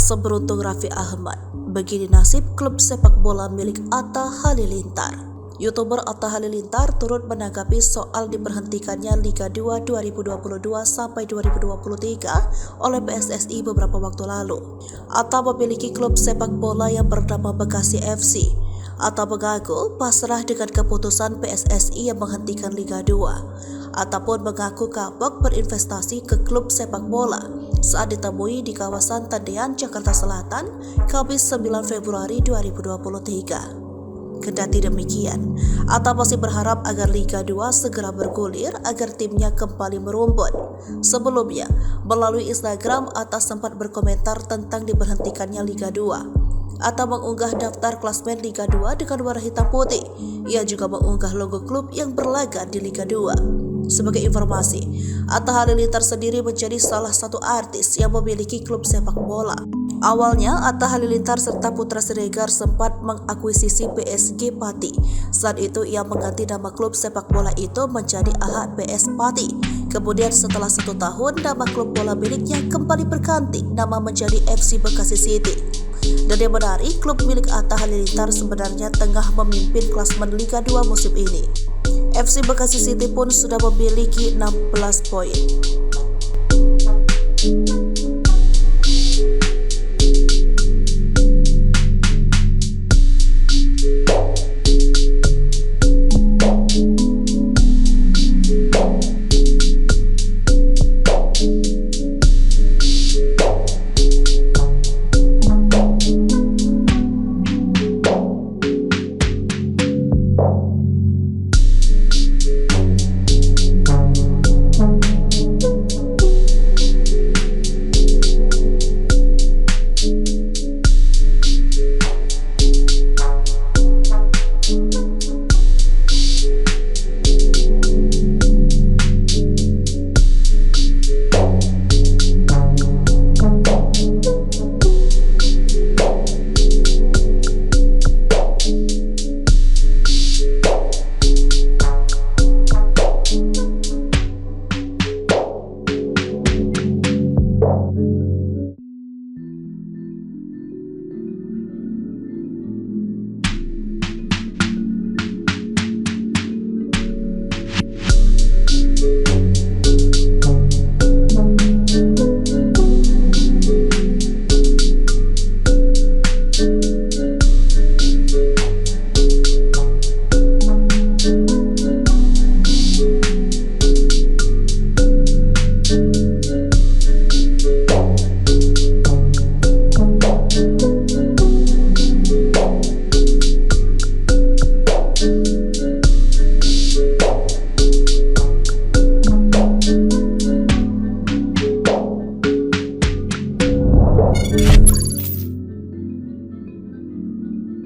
seberuntung Raffi Ahmad. Begini nasib klub sepak bola milik Atta Halilintar. YouTuber Atta Halilintar turut menanggapi soal diberhentikannya Liga 2 2022 sampai 2023 oleh PSSI beberapa waktu lalu. Atta memiliki klub sepak bola yang bernama Bekasi FC. Atta mengaku pasrah dengan keputusan PSSI yang menghentikan Liga 2. Atta pun mengaku kapok berinvestasi ke klub sepak bola saat ditemui di kawasan Tendean, Jakarta Selatan, Kamis 9 Februari 2023. Kendati demikian, Atta masih berharap agar Liga 2 segera bergulir agar timnya kembali merumput. Sebelumnya, melalui Instagram, Atta sempat berkomentar tentang diberhentikannya Liga 2. Atta mengunggah daftar klasmen Liga 2 dengan warna hitam putih. Ia juga mengunggah logo klub yang berlaga di Liga 2. Sebagai informasi, Atta Halilintar sendiri menjadi salah satu artis yang memiliki klub sepak bola. Awalnya, Atta Halilintar serta putra Siregar sempat mengakuisisi PSG Pati. Saat itu, ia mengganti nama klub sepak bola itu menjadi AHBS Pati. Kemudian setelah 1 tahun, nama klub bola miliknya kembali berganti nama menjadi FC Bekasi City. Dan yang menarik, klub milik Atta Halilintar sebenarnya tengah memimpin klasmen Liga 2 musim ini. FC Bekasi City pun sudah memiliki 16 poin.